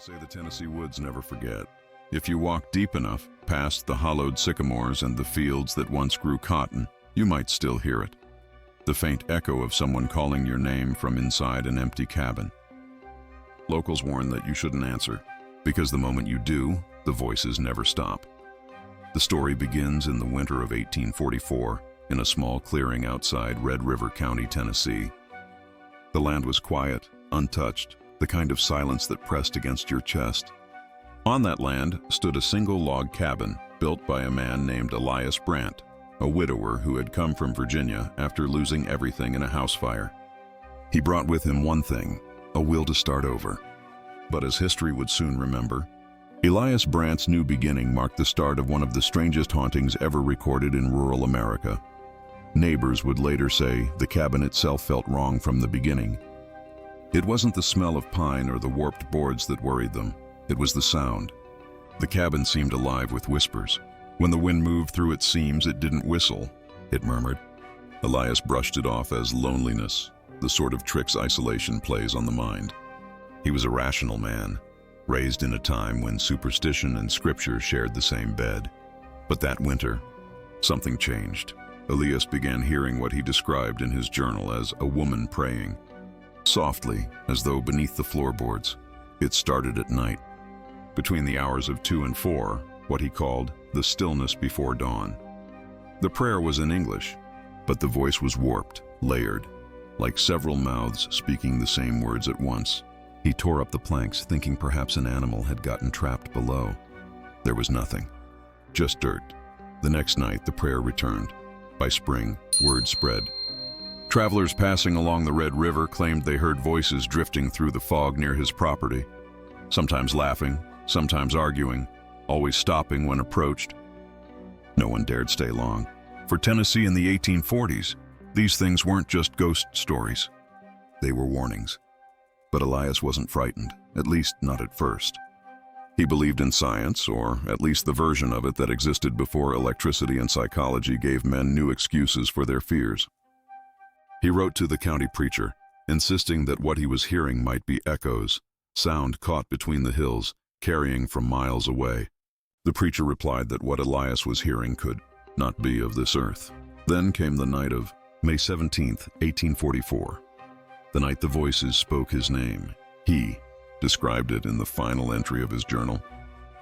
say the Tennessee woods never forget. If you walk deep enough, past the hollowed sycamores and the fields that once grew cotton, you might still hear it. The faint echo of someone calling your name from inside an empty cabin. Locals warn that you shouldn't answer, because the moment you do, the voices never stop. The story begins in the winter of 1844, in a small clearing outside Red River County, Tennessee. The land was quiet, untouched, the kind of silence that pressed against your chest. On that land stood a single log cabin built by a man named Elias Brant, a widower who had come from Virginia after losing everything in a house fire. He brought with him one thing, a will to start over. But as history would soon remember, Elias Brant's new beginning marked the start of one of the strangest hauntings ever recorded in rural America. Neighbors would later say the cabin itself felt wrong from the beginning. It wasn't the smell of pine or the warped boards that worried them. It was the sound. The cabin seemed alive with whispers. When the wind moved through its seams, it didn't whistle, it murmured. Elias brushed it off as loneliness, the sort of tricks isolation plays on the mind. He was a rational man, raised in a time when superstition and scripture shared the same bed. But that winter, something changed. Elias began hearing what he described in his journal as a woman praying. Softly, as though beneath the floorboards. It started at night, between the hours of 2 and 4, what he called the stillness before dawn. The prayer was in English, but the voice was warped, layered, like several mouths speaking the same words at once. He tore up the planks, thinking perhaps an animal had gotten trapped below. There was nothing, just dirt. The next night, the prayer returned. By spring, word spread. Travelers passing along the Red River claimed they heard voices drifting through the fog near his property, sometimes laughing, sometimes arguing, always stopping when approached. No one dared stay long. For Tennessee in the 1840s, these things weren't just ghost stories. They were warnings. But Elias wasn't frightened, at least not at first. He believed in science, or at least the version of it that existed before electricity and psychology gave men new excuses for their fears. He wrote to the county preacher, insisting that what he was hearing might be echoes, sound caught between the hills, carrying from miles away. The preacher replied that what Elias was hearing could not be of this earth. Then came the night of May 17th, 1844. The night the voices spoke his name. He described it in the final entry of his journal,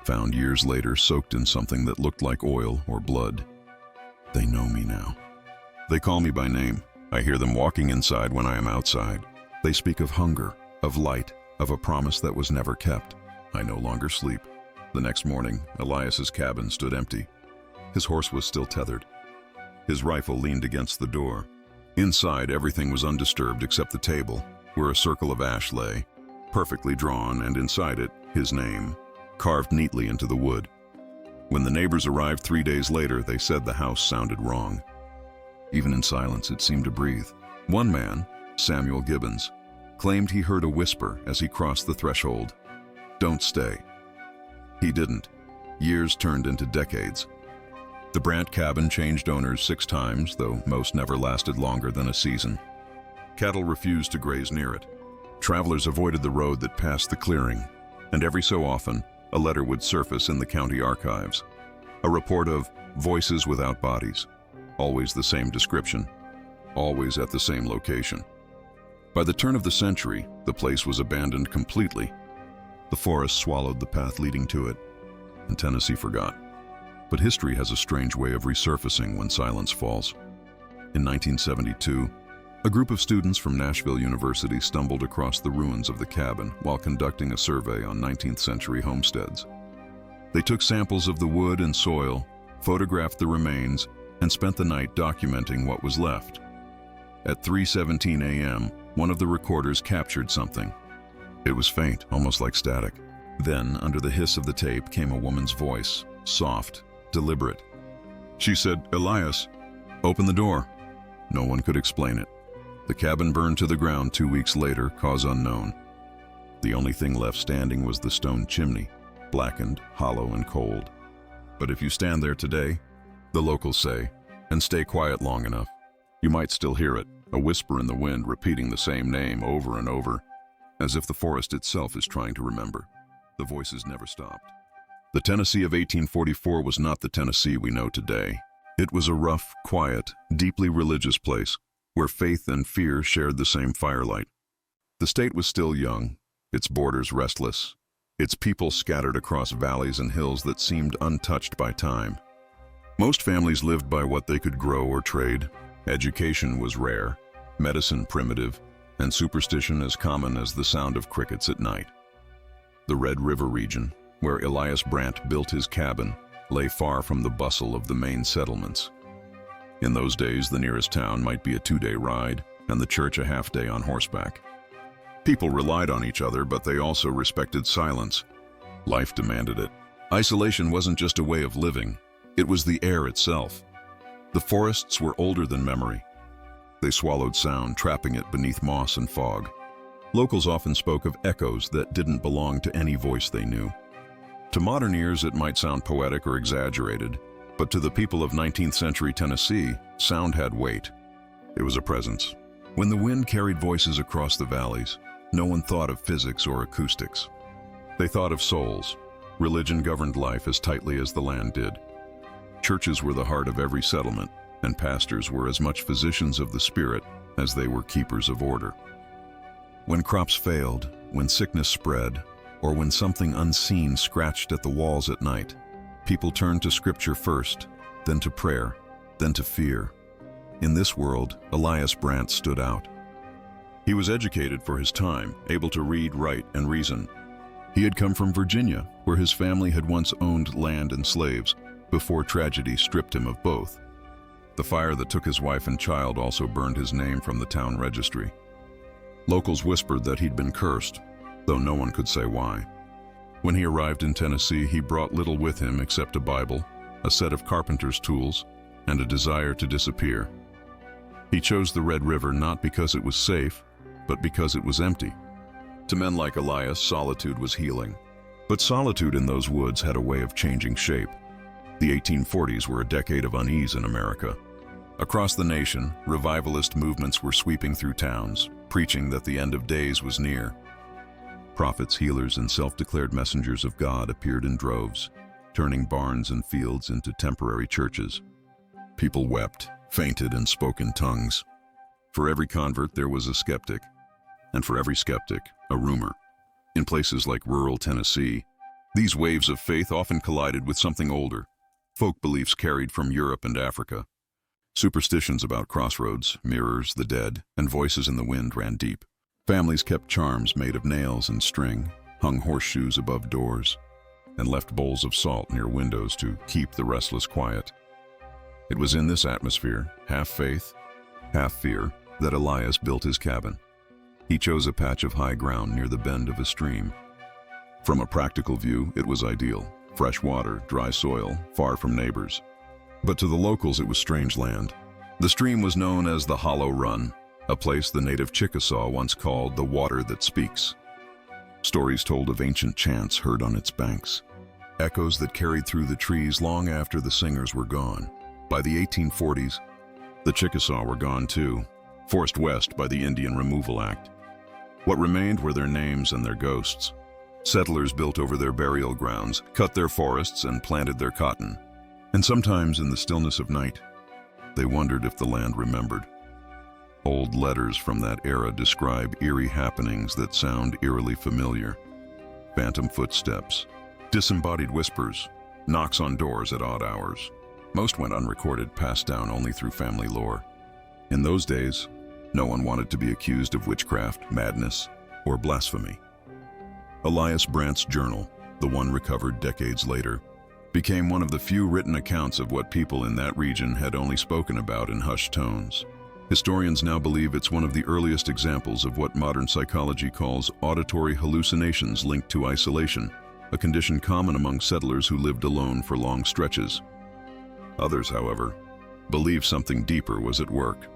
found years later soaked in something that looked like oil or blood. They know me now. They call me by name. I hear them walking inside when I am outside. They speak of hunger, of light, of a promise that was never kept. I no longer sleep. The next morning, Elias's cabin stood empty. His horse was still tethered. His rifle leaned against the door. Inside, everything was undisturbed except the table, where a circle of ash lay, perfectly drawn, and inside it, his name, carved neatly into the wood. When the neighbors arrived 3 days later, they said the house sounded wrong. Even in silence, it seemed to breathe. One man, Samuel Gibbons, claimed he heard a whisper as he crossed the threshold. "Don't stay." He didn't. Years turned into decades. The Brant cabin changed owners 6 times, though most never lasted longer than a season. Cattle refused to graze near it. Travelers avoided the road that passed the clearing, and every so often, a letter would surface in the county archives. A report of voices without bodies. Always the same description, always at the same location. By the turn of the century, the place was abandoned completely. The forest swallowed the path leading to it, and Tennessee forgot. But history has a strange way of resurfacing when silence falls. In 1972, a group of students from Nashville University stumbled across the ruins of the cabin while conducting a survey on 19th century homesteads. They took samples of the wood and soil, photographed the remains, and spent the night documenting what was left. At 3:17 a.m., one of the recorders captured something. It was faint, almost like static. Then, under the hiss of the tape, came a woman's voice, soft, deliberate. She said, "Elias, open the door." No one could explain it. The cabin burned to the ground 2 weeks later, cause unknown. The only thing left standing was the stone chimney, blackened, hollow, and cold. But if you stand there today, the locals say, and stay quiet long enough, you might still hear it, a whisper in the wind repeating the same name over and over, as if the forest itself is trying to remember. the voices never stopped. The Tennessee of 1844 was not the Tennessee we know today. It was a rough, quiet, deeply religious place where faith and fear shared the same firelight. The state was still young, its borders restless, its people scattered across valleys and hills that seemed untouched by time. Most families lived by what they could grow or trade. Education was rare, medicine primitive, and superstition as common as the sound of crickets at night. The Red River region, where Elias Brant built his cabin, lay far from the bustle of the main settlements. In those days, the nearest town might be a 2-day ride, and the church a half-day on horseback. People relied on each other, but they also respected silence. Life demanded it. Isolation wasn't just a way of living, it was the air itself. The forests were older than memory. They swallowed sound, trapping it beneath moss and fog. Locals often spoke of echoes that didn't belong to any voice they knew. To modern ears, it might sound poetic or exaggerated, but to the people of 19th century Tennessee, sound had weight. It was a presence. When the wind carried voices across the valleys, no one thought of physics or acoustics. They thought of souls. Religion governed life as tightly as the land did. Churches were the heart of every settlement, and pastors were as much physicians of the spirit as they were keepers of order. When crops failed, when sickness spread, or when something unseen scratched at the walls at night, people turned to scripture first, then to prayer, then to fear. In this world, Elias Brant stood out. He was educated for his time, able to read, write, and reason. He had come from Virginia, where his family had once owned land and slaves, before tragedy stripped him of both. The fire that took his wife and child also burned his name from the town registry. Locals whispered that he'd been cursed, though no one could say why. When he arrived in Tennessee, he brought little with him except a Bible, a set of carpenter's tools, and a desire to disappear. He chose the Red River not because it was safe, but because it was empty. To men like Elias, solitude was healing. But solitude in those woods had a way of changing shape. The 1840s were a decade of unease in America. Across the nation, revivalist movements were sweeping through towns, preaching that the end of days was near. Prophets, healers, and self-declared messengers of God appeared in droves, turning barns and fields into temporary churches. People wept, fainted, and spoke in tongues. For every convert, there was a skeptic, and for every skeptic, a rumor. In places like rural Tennessee, these waves of faith often collided with something older, folk beliefs carried from Europe and Africa. Superstitions about crossroads, mirrors, the dead, and voices in the wind ran deep. Families kept charms made of nails and string, hung horseshoes above doors, and left bowls of salt near windows to keep the restless quiet. It was in this atmosphere, half faith, half fear, that Elias built his cabin. He chose a patch of high ground near the bend of a stream. From a practical view, it was ideal. Fresh water, dry soil, far from neighbors. But to the locals, it was strange land. The stream was known as the Hollow Run, a place the native Chickasaw once called the water that speaks. Stories told of ancient chants heard on its banks, echoes that carried through the trees long after the singers were gone. By the 1840s, the Chickasaw were gone too, forced west by the Indian Removal Act. What remained were their names and their ghosts. Settlers built over their burial grounds, cut their forests, and planted their cotton. And sometimes in the stillness of night, they wondered if the land remembered. Old letters from that era describe eerie happenings that sound eerily familiar. Phantom footsteps, disembodied whispers, knocks on doors at odd hours. Most went unrecorded, passed down only through family lore. In those days, no one wanted to be accused of witchcraft, madness, or blasphemy. Elias Brant's journal, the one recovered decades later, became one of the few written accounts of what people in that region had only spoken about in hushed tones. Historians now believe it's one of the earliest examples of what modern psychology calls auditory hallucinations linked to isolation, a condition common among settlers who lived alone for long stretches. Others, however, believe something deeper was at work.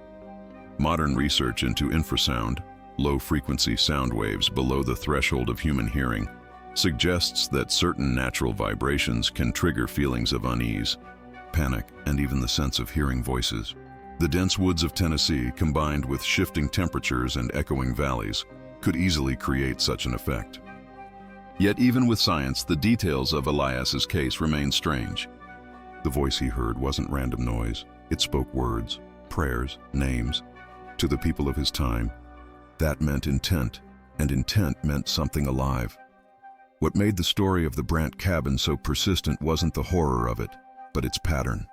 Modern research into infrasound, low-frequency sound waves below the threshold of human hearing, suggests that certain natural vibrations can trigger feelings of unease, panic, and even the sense of hearing voices. The dense woods of Tennessee, combined with shifting temperatures and echoing valleys, could easily create such an effect. Yet even with science, the details of Elias's case remain strange. The voice he heard wasn't random noise. It spoke words, prayers, names. To the people of his time, that meant intent, and intent meant something alive. What made the story of the Brant cabin so persistent wasn't the horror of it, but its pattern.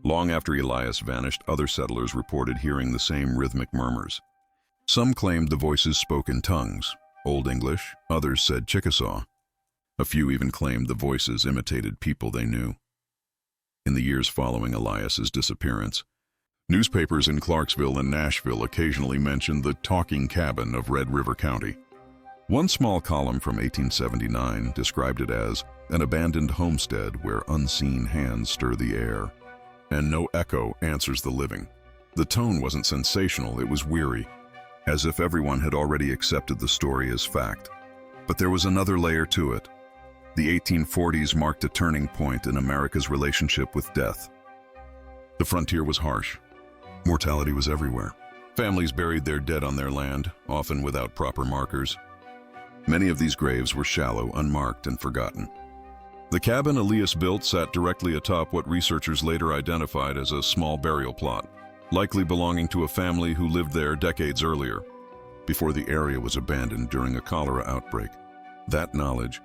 Long after Elias vanished, other settlers reported hearing the same rhythmic murmurs. Some claimed the voices spoke in tongues, Old English, others said Chickasaw. A few even claimed the voices imitated people they knew. In the years following Elias's disappearance, newspapers in Clarksville and Nashville occasionally mentioned the talking cabin of Red River County. One small column from 1879 described it as an abandoned homestead where unseen hands stir the air, and no echo answers the living. The tone wasn't sensational, it was weary, as if everyone had already accepted the story as fact. But there was another layer to it. The 1840s marked a turning point in America's relationship with death. The frontier was harsh. Mortality was everywhere. Families buried their dead on their land, often without proper markers. Many of these graves were shallow, unmarked, and forgotten. The cabin Elias built sat directly atop what researchers later identified as a small burial plot, likely belonging to a family who lived there decades earlier, before the area was abandoned during a cholera outbreak. That knowledge,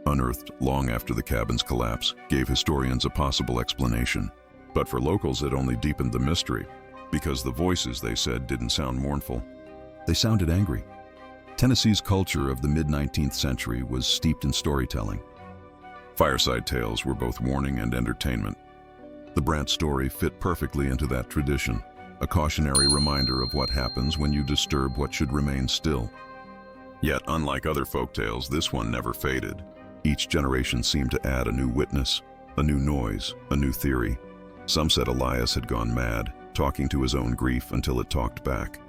unearthed long after the cabin's collapse, gave historians a possible explanation. But for locals, it only deepened the mystery, because the voices, they said, didn't sound mournful. They sounded angry. Tennessee's culture of the mid-19th century was steeped in storytelling. Fireside tales were both warning and entertainment. The Brant story fit perfectly into that tradition, a cautionary reminder of what happens when you disturb what should remain still. Yet, unlike other folktales, this one never faded. Each generation seemed to add a new witness, a new noise, a new theory. Some said Elias had gone mad, talking to his own grief until it talked back.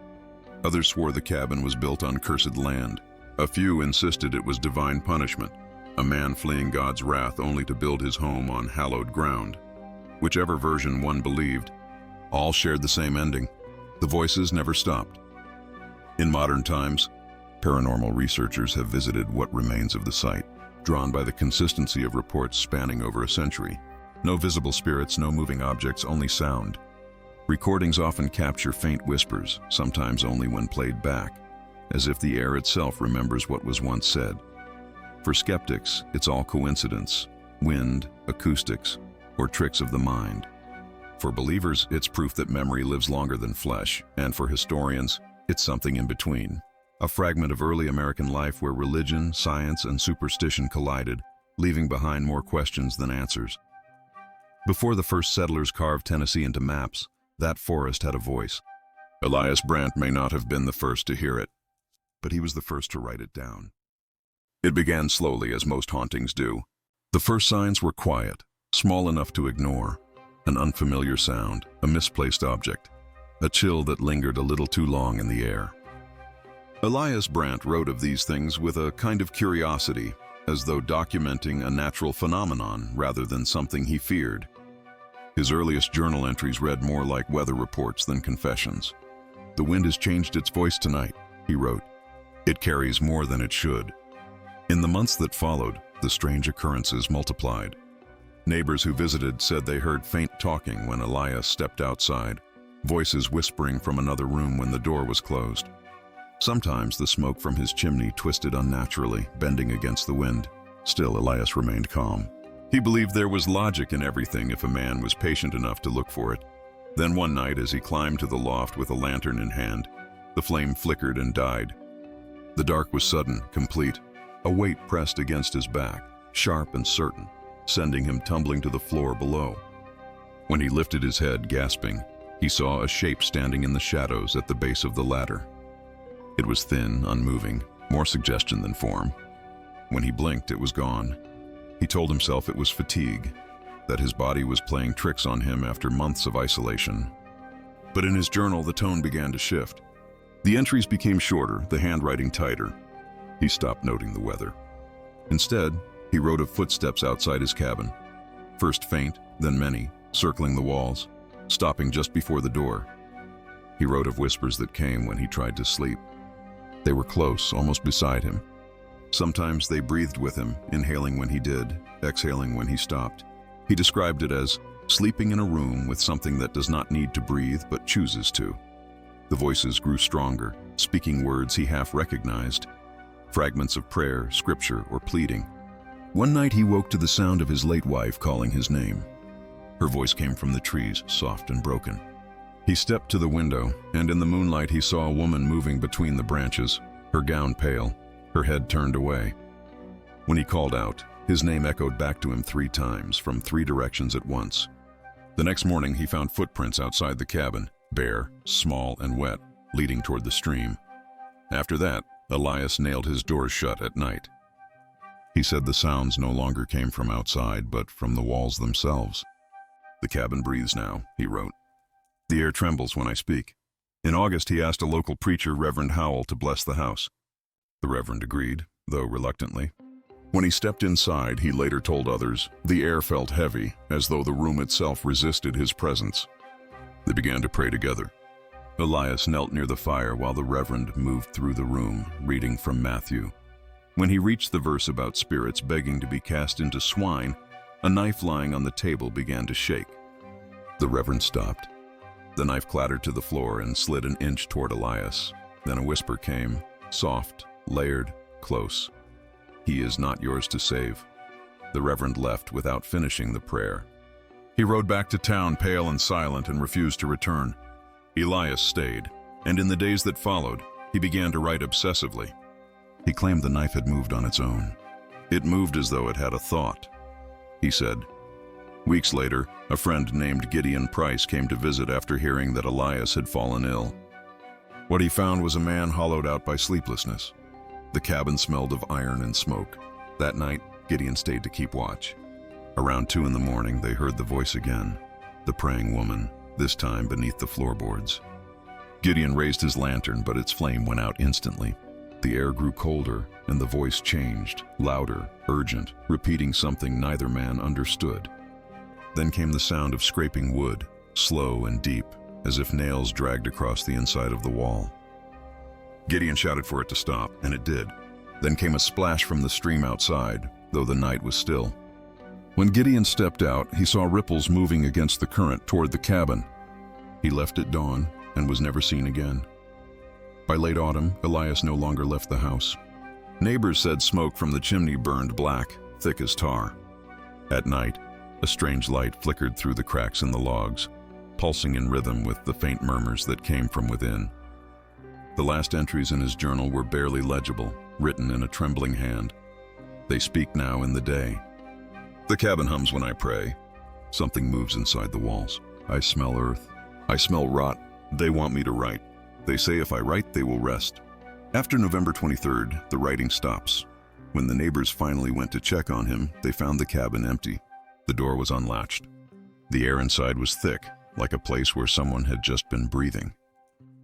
Others swore the cabin was built on cursed land. A few insisted it was divine punishment, a man fleeing God's wrath only to build his home on hallowed ground. Whichever version one believed, all shared the same ending. The voices never stopped. In modern times, paranormal researchers have visited what remains of the site, drawn by the consistency of reports spanning over a century. No visible spirits, no moving objects, only sound. Recordings often capture faint whispers, sometimes only when played back, as if the air itself remembers what was once said. For skeptics, it's all coincidence, wind, acoustics, or tricks of the mind. For believers, it's proof that memory lives longer than flesh, and for historians, it's something in between. A fragment of early American life where religion, science, and superstition collided, leaving behind more questions than answers. Before the first settlers carved Tennessee into maps, that forest had a voice. Elias Brant may not have been the first to hear it, but he was the first to write it down. It began slowly, as most hauntings do. The first signs were quiet, small enough to ignore. An unfamiliar sound, a misplaced object, a chill that lingered a little too long in the air. Elias Brant wrote of these things with a kind of curiosity, as though documenting a natural phenomenon rather than something he feared. His earliest journal entries read more like weather reports than confessions. "The wind has changed its voice tonight," he wrote. "It carries more than it should." In the months that followed, the strange occurrences multiplied. Neighbors who visited said they heard faint talking when Elias stepped outside, voices whispering from another room when the door was closed. Sometimes the smoke from his chimney twisted unnaturally, bending against the wind. Still, Elias remained calm. He believed there was logic in everything if a man was patient enough to look for it. Then one night, as he climbed to the loft with a lantern in hand, the flame flickered and died. The dark was sudden, complete. A weight pressed against his back, sharp and certain, sending him tumbling to the floor below. When he lifted his head, gasping, he saw a shape standing in the shadows at the base of the ladder. It was thin, unmoving, more suggestion than form. When he blinked, it was gone. He told himself it was fatigue, that his body was playing tricks on him after months of isolation. But in his journal, the tone began to shift. The entries became shorter, the handwriting tighter. He stopped noting the weather. Instead, he wrote of footsteps outside his cabin. First faint, then many, circling the walls, stopping just before the door. He wrote of whispers that came when he tried to sleep. They were close, almost beside him. Sometimes they breathed with him, inhaling when he did, exhaling when he stopped. He described it as sleeping in a room with something that does not need to breathe but chooses to. The voices grew stronger, speaking words he half recognized, fragments of prayer, scripture, or pleading. One night he woke to the sound of his late wife calling his name. Her voice came from the trees, soft and broken. He stepped to the window, and in the moonlight he saw a woman moving between the branches, her gown pale, her head turned away. When he called out, his name echoed back to him 3 times, from 3 directions at once. The next morning he found footprints outside the cabin, bare, small, and wet, leading toward the stream. After that, Elias nailed his doors shut at night. He said the sounds no longer came from outside, but from the walls themselves. "The cabin breathes now," he wrote. "The air trembles when I speak." In August, he asked a local preacher, Reverend Howell, to bless the house. The Reverend agreed, though reluctantly. When he stepped inside, he later told others, the air felt heavy, as though the room itself resisted his presence. They began to pray together. Elias knelt near the fire while the Reverend moved through the room, reading from Matthew. When he reached the verse about spirits begging to be cast into swine, a knife lying on the table began to shake. The Reverend stopped. The knife clattered to the floor and slid an inch toward Elias. Then a whisper came, soft, layered, close. "He is not yours to save." The Reverend left without finishing the prayer. He rode back to town pale and silent and refused to return. Elias stayed, and in the days that followed, he began to write obsessively. He claimed the knife had moved on its own. It moved as though it had a thought. He said, weeks later, a friend named Gideon Price came to visit after hearing that Elias had fallen ill. What he found was a man hollowed out by sleeplessness. The cabin smelled of iron and smoke. That night, Gideon stayed to keep watch. Around 2 in the morning, they heard the voice again, the praying woman, this time beneath the floorboards. Gideon raised his lantern, but its flame went out instantly. The air grew colder, and the voice changed, louder, urgent, repeating something neither man understood. Then came the sound of scraping wood, slow and deep, as if nails dragged across the inside of the wall. Gideon shouted for it to stop, and it did. Then came a splash from the stream outside, though the night was still. When Gideon stepped out, he saw ripples moving against the current toward the cabin. He left at dawn and was never seen again. By late autumn, Elias no longer left the house. Neighbors said smoke from the chimney burned black, thick as tar. At night, a strange light flickered through the cracks in the logs, pulsing in rhythm with the faint murmurs that came from within. The last entries in his journal were barely legible, written in a trembling hand. They speak now in the day. "The cabin hums when I pray. Something moves inside the walls. I smell earth. I smell rot. They want me to write. They say if I write, they will rest." After November 23rd, the writing stops. When the neighbors finally went to check on him, they found the cabin empty. The door was unlatched. The air inside was thick, like a place where someone had just been breathing.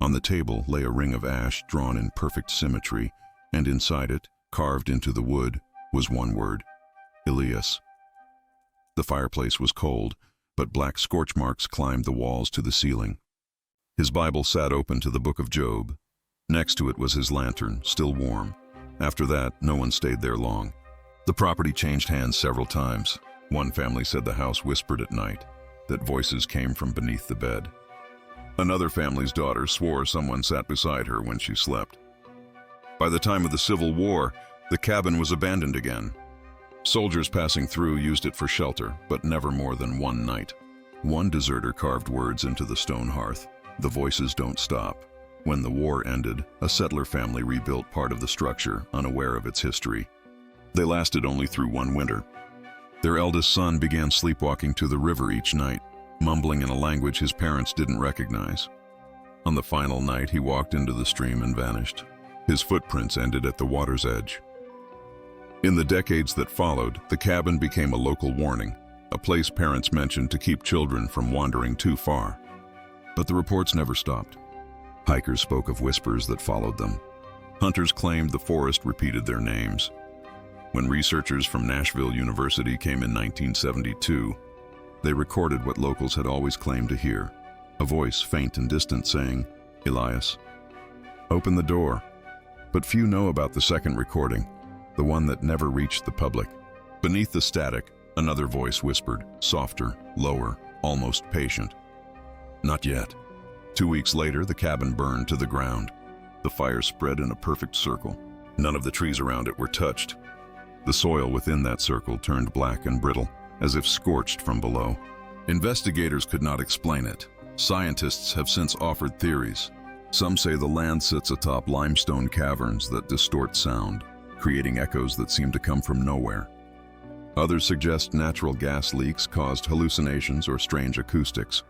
On the table lay a ring of ash drawn in perfect symmetry, and inside it, carved into the wood, was one word: Elias. The fireplace was cold, but black scorch marks climbed the walls to the ceiling. His Bible sat open to the book of Job. Next to it was his lantern, still warm. After that, no one stayed there long. The property changed hands several times. One family said the house whispered at night, that voices came from beneath the bed. Another family's daughter swore someone sat beside her when she slept. By the time of the Civil War, the cabin was abandoned again. Soldiers passing through used it for shelter, but never more than one night. One deserter carved words into the stone hearth: "The voices don't stop." When the war ended, a settler family rebuilt part of the structure, unaware of its history. They lasted only through one winter. Their eldest son began sleepwalking to the river each night, mumbling in a language his parents didn't recognize. On the final night, he walked into the stream and vanished. His footprints ended at the water's edge. In the decades that followed, the cabin became a local warning, a place parents mentioned to keep children from wandering too far. But the reports never stopped. Hikers spoke of whispers that followed them. Hunters claimed the forest repeated their names. When researchers from Nashville University came in 1972, they recorded what locals had always claimed to hear, a voice faint and distant saying, "Elias, open the door." But few know about the second recording. the one that never reached the public. Beneath the static, another voice whispered, softer, lower, almost patient. Not yet. 2 weeks later, the cabin burned to the ground. The fire spread in a perfect circle. None of the trees around it were touched. The soil within that circle turned black and brittle, as if scorched from below. Investigators could not explain it. Scientists have since offered theories. Some say the land sits atop limestone caverns that distort sound, creating echoes that seem to come from nowhere. Others suggest natural gas leaks caused hallucinations or strange acoustics.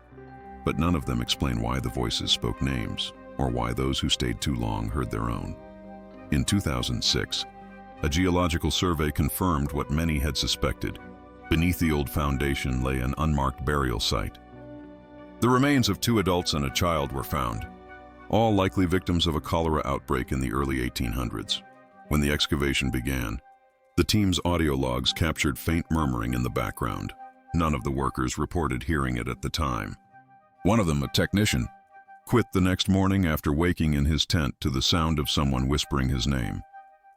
But none of them explain why the voices spoke names, or why those who stayed too long heard their own. In 2006, a geological survey confirmed what many had suspected. Beneath the old foundation lay an unmarked burial site. The remains of 2 adults and a child were found, all likely victims of a cholera outbreak in the early 1800s. When the excavation began, the team's audio logs captured faint murmuring in the background. None of the workers reported hearing it at the time. One of them, a technician, quit the next morning after waking in his tent to the sound of someone whispering his name.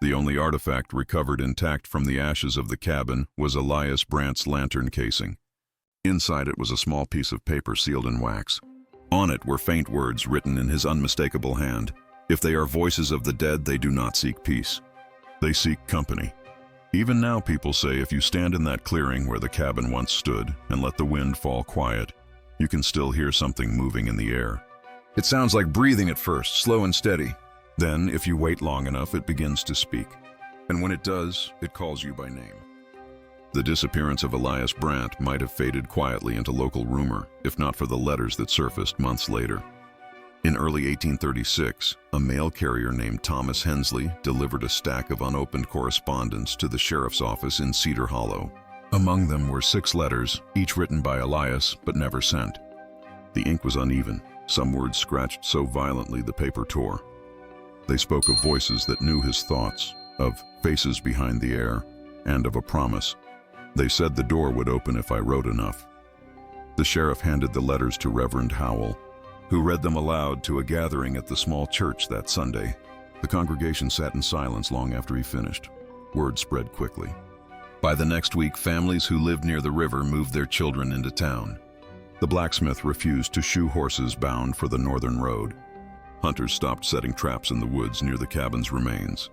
The only artifact recovered intact from the ashes of the cabin was Elias Brant's lantern casing. Inside it was a small piece of paper sealed in wax. On it were faint words written in his unmistakable hand. If they are voices of the dead, they do not seek peace. They seek company. Even now, people say if you stand in that clearing where the cabin once stood and let the wind fall quiet, you can still hear something moving in the air. It sounds like breathing at first, slow and steady. Then, if you wait long enough, it begins to speak. And when it does, it calls you by name. The disappearance of Elias Brant might have faded quietly into local rumor, if not for the letters that surfaced months later. In early 1836, a mail carrier named Thomas Hensley delivered a stack of unopened correspondence to the sheriff's office in Cedar Hollow. Among them were 6 letters, each written by Elias, but never sent. The ink was uneven, some words scratched so violently the paper tore. They spoke of voices that knew his thoughts, of faces behind the air, and of a promise. They said the door would open if I wrote enough. The sheriff handed the letters to Reverend Howell, who read them aloud to a gathering at the small church that Sunday. The congregation sat in silence long after he finished. Word spread quickly. By the next week, families who lived near the river moved their children into town. The blacksmith refused to shoe horses bound for the northern road. Hunters stopped setting traps in the woods near the cabin's remains.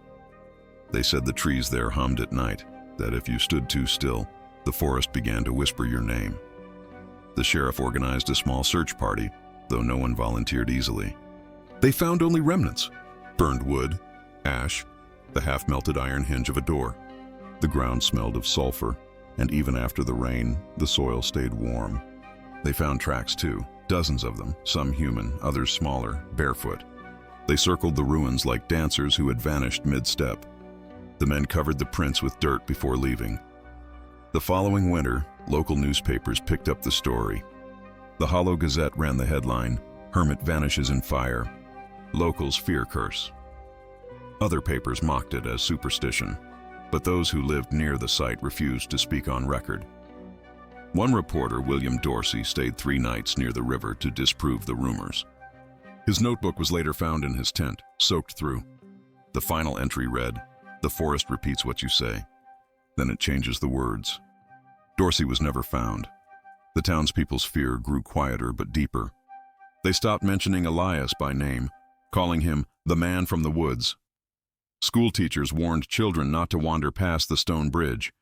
They said the trees there hummed at night, that if you stood too still, the forest began to whisper your name. The sheriff organized a small search party, though no one volunteered easily. They found only remnants: burned wood, ash, the half-melted iron hinge of a door. The ground smelled of sulfur, and even after the rain, the soil stayed warm. They found tracks too, dozens of them, some human, others smaller, barefoot. They circled the ruins like dancers who had vanished mid-step. The men covered the prints with dirt before leaving. The following winter, local newspapers picked up the story. The Hollow Gazette ran the headline, "Hermit Vanishes in Fire. Locals Fear Curse." Other papers mocked it as superstition, but those who lived near the site refused to speak on record. One reporter, William Dorsey, stayed 3 nights near the river to disprove the rumors. His notebook was later found in his tent, soaked through. The final entry read, "The forest repeats what you say. Then it changes the words." Dorsey was never found. The townspeople's fear grew quieter but deeper. They stopped mentioning Elias by name, calling him the man from the woods. School teachers warned children not to wander past the stone bridge.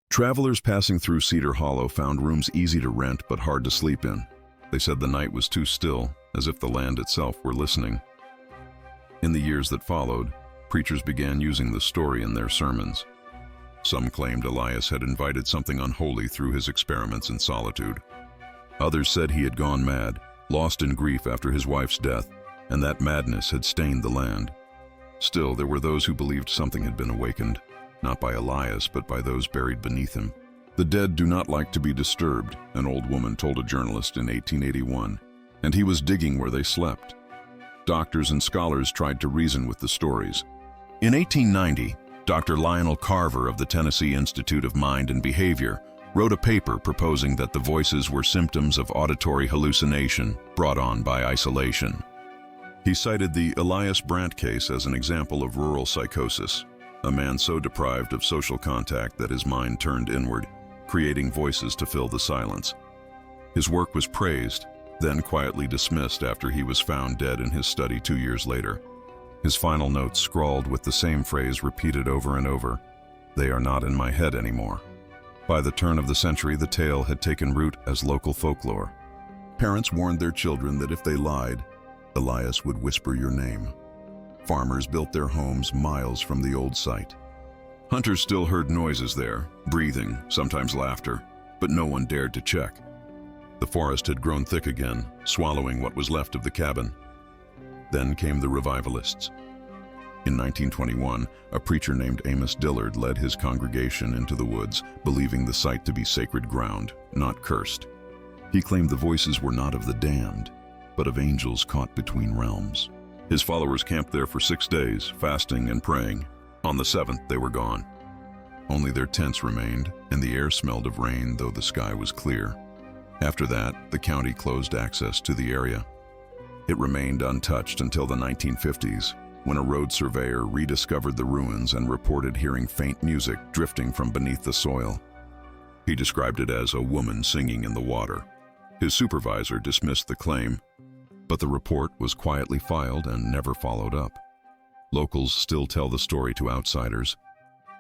Travelers passing through Cedar Hollow found rooms easy to rent but hard to sleep in. They said the night was too still, as if the land itself were listening. In the years that followed, preachers began using the story in their sermons. Some claimed Elias had invited something unholy through his experiments in solitude. Others said he had gone mad, lost in grief after his wife's death, and that madness had stained the land. Still, there were those who believed something had been awakened, not by Elias, but by those buried beneath him. "The dead do not like to be disturbed," an old woman told a journalist in 1881, and he was digging where they slept. Doctors and scholars tried to reason with the stories. In 1890, Dr. Lionel Carver of the Tennessee Institute of Mind and Behavior wrote a paper proposing that the voices were symptoms of auditory hallucination brought on by isolation. He cited the Elias Brant case as an example of rural psychosis. a man so deprived of social contact that his mind turned inward, creating voices to fill the silence. His work was praised, then quietly dismissed after he was found dead in his study 2 years later. His final notes scrawled with the same phrase repeated over and over, "They are not in my head anymore." By the turn of the century, the tale had taken root as local folklore. Parents warned their children that if they lied, Elias would whisper your name. Farmers built their homes miles from the old site. Hunters still heard noises there, breathing, sometimes laughter, but no one dared to check. The forest had grown thick again, swallowing what was left of the cabin. Then came the revivalists. In 1921, a preacher named Amos Dillard led his congregation into the woods, believing the site to be sacred ground, not cursed. He claimed the voices were not of the damned, but of angels caught between realms. His followers camped there for 6 days, fasting and praying. On the 7th, they were gone. Only their tents remained, and the air smelled of rain, though the sky was clear. After that, the county closed access to the area. It remained untouched until the 1950s, when a road surveyor rediscovered the ruins and reported hearing faint music drifting from beneath the soil. He described it as a woman singing in the water. His supervisor dismissed the claim, but the report was quietly filed and never followed up. Locals still tell the story to outsiders,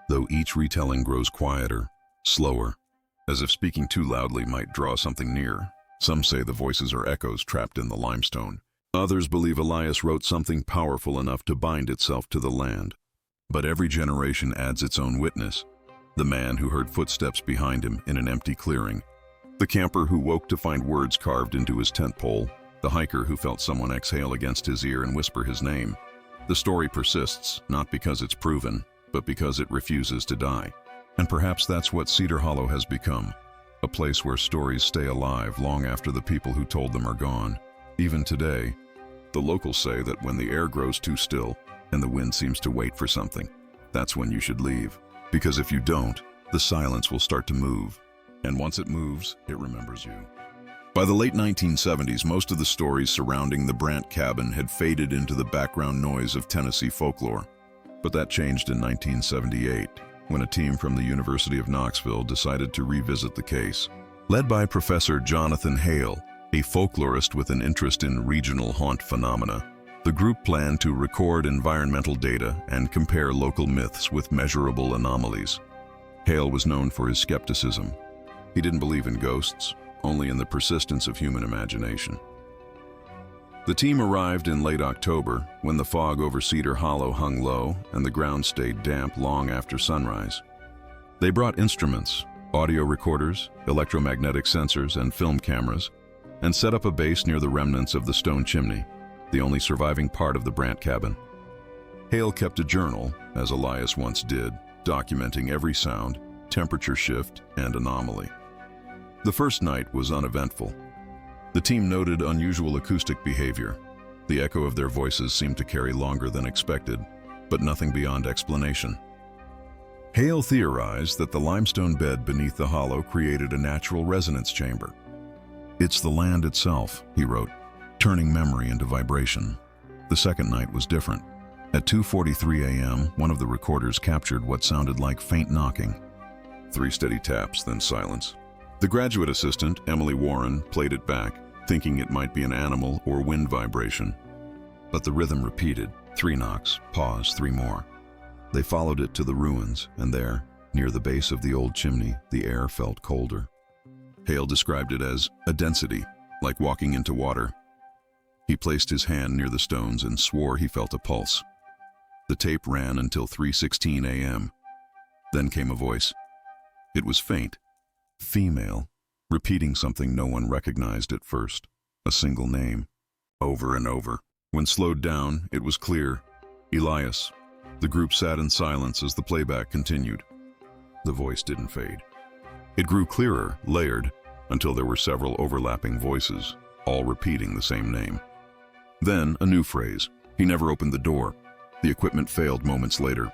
though each retelling grows quieter, slower, as if speaking too loudly might draw something near. Some say the voices are echoes trapped in the limestone. Others believe Elias wrote something powerful enough to bind itself to the land. But every generation adds its own witness. The man who heard footsteps behind him in an empty clearing. The camper who woke to find words carved into his tent pole. The hiker who felt someone exhale against his ear and whisper his name. The story persists, not because it's proven, but because it refuses to die. And perhaps that's what Cedar Hollow has become, a place where stories stay alive long after the people who told them are gone. Even today, the locals say that when the air grows too still and the wind seems to wait for something, that's when you should leave. Because if you don't, the silence will start to move. And once it moves, it remembers you. By the late 1970s, most of the stories surrounding the Brant cabin had faded into the background noise of Tennessee folklore. But that changed in 1978, when a team from the University of Knoxville decided to revisit the case. Led by Professor Jonathan Hale, a folklorist with an interest in regional haunt phenomena, the group planned to record environmental data and compare local myths with measurable anomalies. Hale was known for his skepticism. He didn't believe in ghosts, only in the persistence of human imagination. The team arrived in late October, when the fog over Cedar Hollow hung low and the ground stayed damp long after sunrise. They brought instruments, audio recorders, electromagnetic sensors, and film cameras, and set up a base near the remnants of the stone chimney, the only surviving part of the Brant cabin. Hale kept a journal, as Elias once did, documenting every sound, temperature shift, and anomaly. The first night was uneventful. The team noted unusual acoustic behavior. The echo of their voices seemed to carry longer than expected, but nothing beyond explanation. Hale theorized that the limestone bed beneath the hollow created a natural resonance chamber. "It's the land itself," he wrote, turning memory into vibration. The second night was different. At 2:43 a.m., one of the recorders captured what sounded like faint knocking. 3 steady taps, then silence. The graduate assistant, Emily Warren, played it back, thinking it might be an animal or wind vibration. But the rhythm repeated, 3 knocks, pause, 3 more. They followed it to the ruins, and there, near the base of the old chimney, the air felt colder. Hale described it as a density, like walking into water. He placed his hand near the stones and swore he felt a pulse. The tape ran until 3:16 a.m. Then came a voice. It was faint, female, repeating something no one recognized at first, a single name, over and over. When slowed down, it was clear, Elias. The group sat in silence as the playback continued. The voice didn't fade. It grew clearer, layered, until there were several overlapping voices, all repeating the same name. Then a new phrase. He never opened the door. The equipment failed moments later.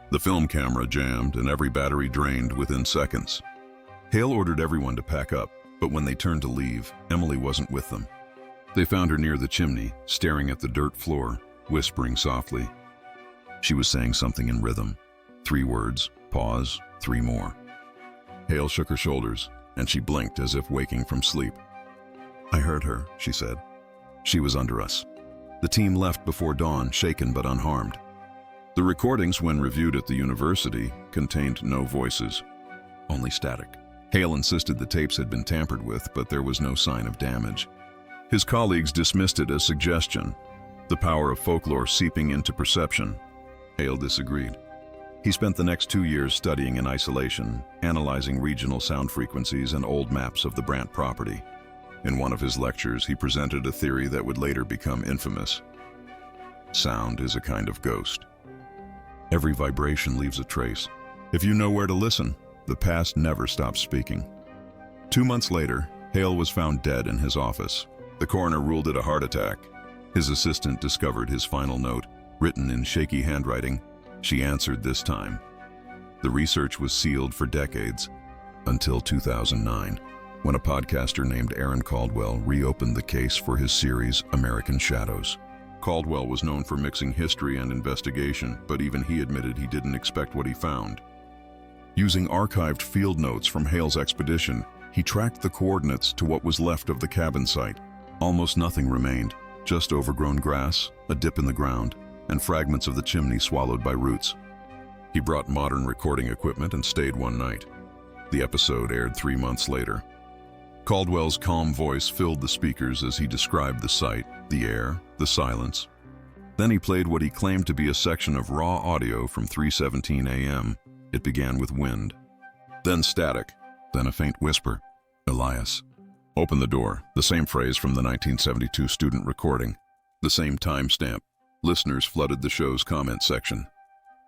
The film camera jammed and every battery drained within seconds. Hale ordered everyone to pack up, but when they turned to leave, Emily wasn't with them. They found her near the chimney, staring at the dirt floor, whispering softly. She was saying something in rhythm, 3 words, pause, 3 more. Hale shook her shoulders, and she blinked as if waking from sleep. "I heard her," she said. "She was under us." The team left before dawn, shaken but unharmed. The recordings, when reviewed at the university, contained no voices, only static. Hale insisted the tapes had been tampered with, but there was no sign of damage. His colleagues dismissed it as suggestion, the power of folklore seeping into perception. Hale disagreed. He spent the next 2 years studying in isolation, analyzing regional sound frequencies and old maps of the Brant property. In one of his lectures, he presented a theory that would later become infamous. Sound is a kind of ghost. Every vibration leaves a trace. If you know where to listen, the past never stops speaking. 2 months later, Hale was found dead in his office. The coroner ruled it a heart attack. His assistant discovered his final note, written in shaky handwriting. She answered this time. The research was sealed for decades, until 2009, when a podcaster named Aaron Caldwell reopened the case for his series, American Shadows. Caldwell was known for mixing history and investigation, but even he admitted he didn't expect what he found. Using archived field notes from Hale's expedition, he tracked the coordinates to what was left of the cabin site. Almost nothing remained, just overgrown grass, a dip in the ground, and fragments of the chimney swallowed by roots. He brought modern recording equipment and stayed one night. The episode aired 3 months later. Caldwell's calm voice filled the speakers as he described the site, the air, the silence. Then he played what he claimed to be a section of raw audio from 3:17 a.m. It began with wind, then static, then a faint whisper. "Elias, open the door," the same phrase from the 1972 student recording, the same timestamp. Listeners flooded the show's comment section.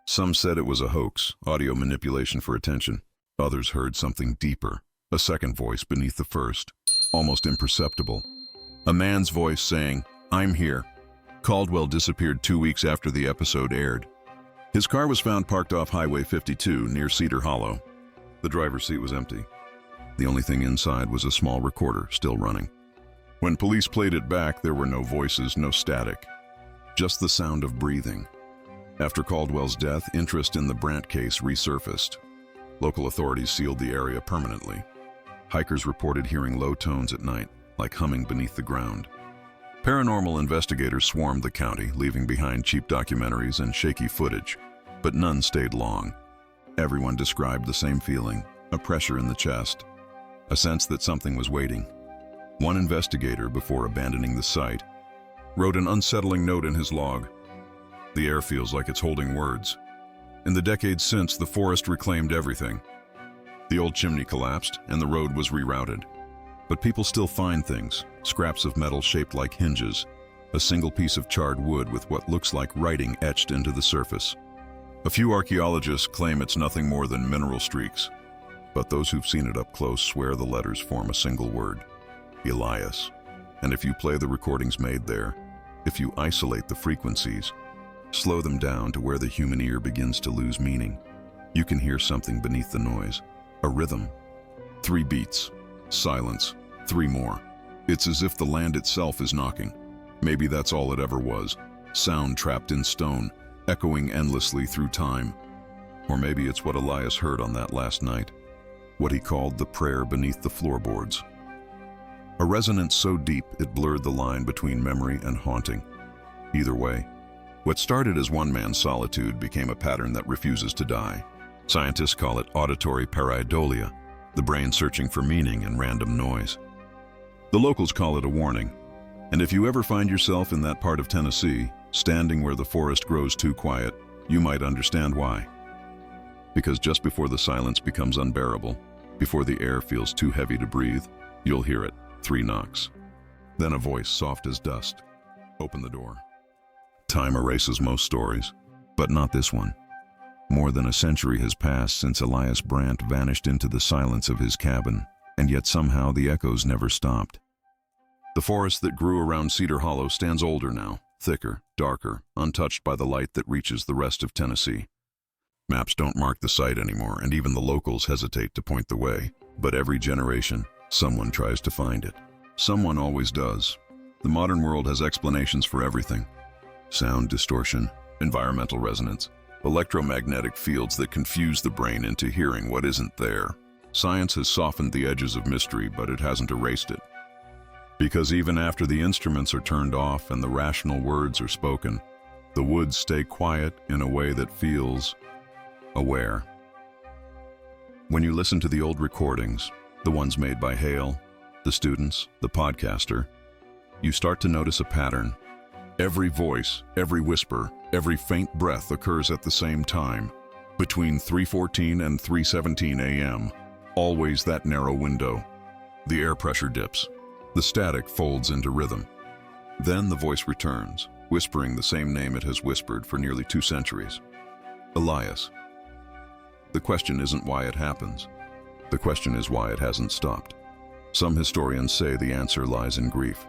Some said it was a hoax, audio manipulation for attention. Others heard something deeper, a second voice beneath the first, almost imperceptible. A man's voice saying, "I'm here." Caldwell disappeared 2 weeks after the episode aired. His car was found parked off Highway 52 near Cedar Hollow. The driver's seat was empty. The only thing inside was a small recorder still running. When police played it back, there were no voices, no static, just the sound of breathing. After Caldwell's death, interest in the Brant case resurfaced. Local authorities sealed the area permanently. Hikers reported hearing low tones at night, like humming beneath the ground. Paranormal investigators swarmed the county, leaving behind cheap documentaries and shaky footage, but none stayed long. Everyone described the same feeling, a pressure in the chest, a sense that something was waiting. One investigator, before abandoning the site, wrote an unsettling note in his log. "The air feels like it's holding words." In the decades since, the forest reclaimed everything. The old chimney collapsed, and the road was rerouted. But people still find things, scraps of metal shaped like hinges, a single piece of charred wood with what looks like writing etched into the surface. A few archaeologists claim it's nothing more than mineral streaks, but those who've seen it up close swear the letters form a single word, Elias. And if you play the recordings made there, if you isolate the frequencies, slow them down to where the human ear begins to lose meaning, you can hear something beneath the noise, a rhythm. 3 beats, silence, 3 more. It's as if the land itself is knocking. Maybe that's all it ever was, sound trapped in stone, echoing endlessly through time. Or maybe it's what Elias heard on that last night, what he called the prayer beneath the floorboards. A resonance so deep it blurred the line between memory and haunting. Either way, what started as one man's solitude became a pattern that refuses to die. Scientists call it auditory pareidolia, the brain searching for meaning in random noise. The locals call it a warning. And if you ever find yourself in that part of Tennessee, standing where the forest grows too quiet, you might understand why. Because just before the silence becomes unbearable, before the air feels too heavy to breathe, you'll hear it. 3 knocks. Then a voice soft as dust. "Open the door." Time erases most stories, but not this one. More than a century has passed since Elias Brant vanished into the silence of his cabin, and yet somehow the echoes never stopped. The forest that grew around Cedar Hollow stands older now, thicker, darker, untouched by the light that reaches the rest of Tennessee. Maps don't mark the site anymore, and even the locals hesitate to point the way. But every generation, someone tries to find it. Someone always does. The modern world has explanations for everything. Sound distortion, environmental resonance, electromagnetic fields that confuse the brain into hearing what isn't there. Science has softened the edges of mystery, but it hasn't erased it. Because even after the instruments are turned off and the rational words are spoken, the woods stay quiet in a way that feels aware. When you listen to the old recordings, the ones made by Hale, the students, the podcaster, you start to notice a pattern. Every voice, every whisper, every faint breath occurs at the same time, between 3:14 and 3:17 a.m., always that narrow window. The air pressure dips. The static folds into rhythm. Then the voice returns, whispering the same name it has whispered for nearly 2 centuries. Elias. The question isn't why it happens. The question is why it hasn't stopped. Some historians say the answer lies in grief.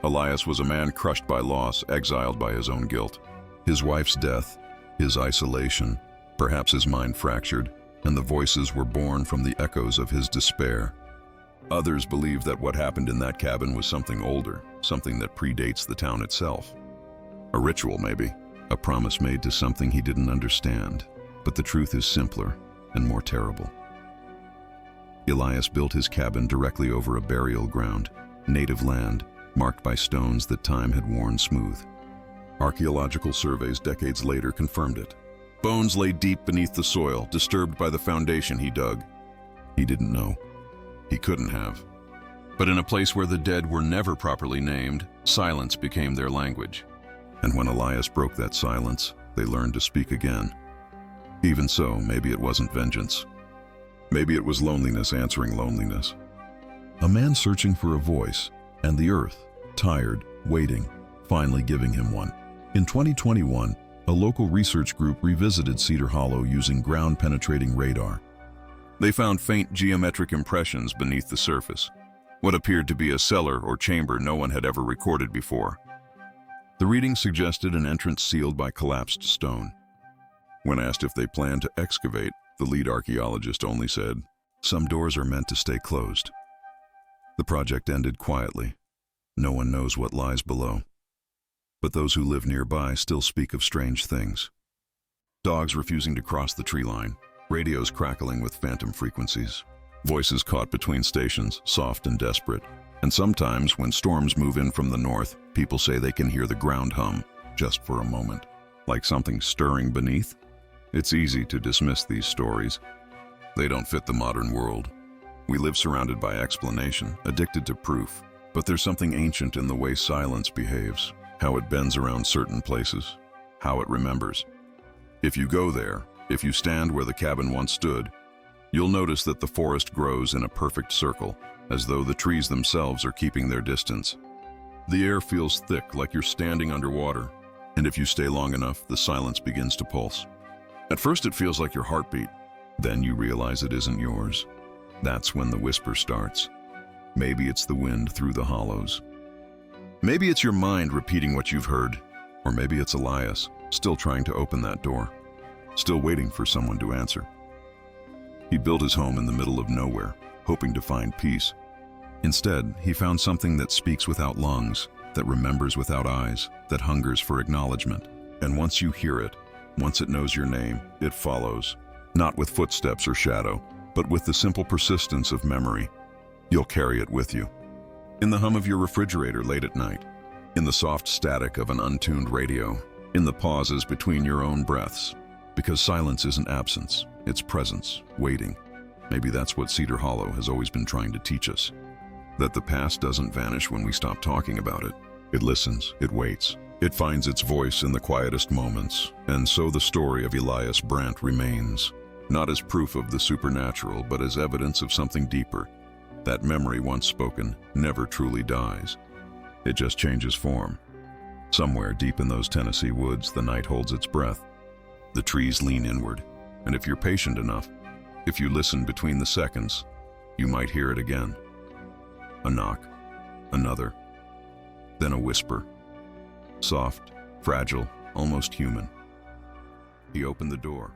Elias was a man crushed by loss, exiled by his own guilt. His wife's death, his isolation, perhaps his mind fractured, and the voices were born from the echoes of his despair. Others believe that what happened in that cabin was something older, something that predates the town itself. A ritual, maybe, a promise made to something he didn't understand. But the truth is simpler and more terrible. Elias built his cabin directly over a burial ground, native land, marked by stones that time had worn smooth. Archaeological surveys decades later confirmed it. Bones lay deep beneath the soil, disturbed by the foundation he dug. He didn't know. He couldn't have. But in a place where the dead were never properly named, silence became their language. And when Elias broke that silence, they learned to speak again. Even so, maybe it wasn't vengeance. Maybe it was loneliness answering loneliness. A man searching for a voice, and the earth, tired, waiting, finally giving him one. In 2021, a local research group revisited Cedar Hollow using ground-penetrating radar. They found faint geometric impressions beneath the surface, what appeared to be a cellar or chamber no one had ever recorded before. The readings suggested an entrance sealed by collapsed stone. When asked if they planned to excavate, the lead archaeologist only said, "Some doors are meant to stay closed." The project ended quietly. No one knows what lies below. But those who live nearby still speak of strange things. Dogs refusing to cross the tree line, radios crackling with phantom frequencies, voices caught between stations, soft and desperate. And sometimes, when storms move in from the north, people say they can hear the ground hum, just for a moment, like something stirring beneath. It's easy to dismiss these stories. They don't fit the modern world. We live surrounded by explanation, addicted to proof. But there's something ancient in the way silence behaves, how it bends around certain places, how it remembers. If you go there, if you stand where the cabin once stood, you'll notice that the forest grows in a perfect circle, as though the trees themselves are keeping their distance. The air feels thick, like you're standing underwater, and if you stay long enough, the silence begins to pulse. At first it feels like your heartbeat, then you realize it isn't yours. That's when the whisper starts. Maybe it's the wind through the hollows. Maybe it's your mind repeating what you've heard, or maybe it's Elias, still trying to open that door, still waiting for someone to answer. He built his home in the middle of nowhere, hoping to find peace. Instead, he found something that speaks without lungs, that remembers without eyes, that hungers for acknowledgement. And once you hear it, once it knows your name, it follows, not with footsteps or shadow, but with the simple persistence of memory. You'll carry it with you. In the hum of your refrigerator late at night, in the soft static of an untuned radio, in the pauses between your own breaths. Because silence isn't absence, it's presence, waiting. Maybe that's what Cedar Hollow has always been trying to teach us. That the past doesn't vanish when we stop talking about it. It listens, it waits. It finds its voice in the quietest moments. And so the story of Elias Brant remains, not as proof of the supernatural, but as evidence of something deeper. That memory once spoken never truly dies. It just changes form. Somewhere deep in those Tennessee woods, the night holds its breath. The trees lean inward, and if you're patient enough, if you listen between the seconds, you might hear it again. A knock, another, then a whisper. Soft, fragile, almost human. He opened the door.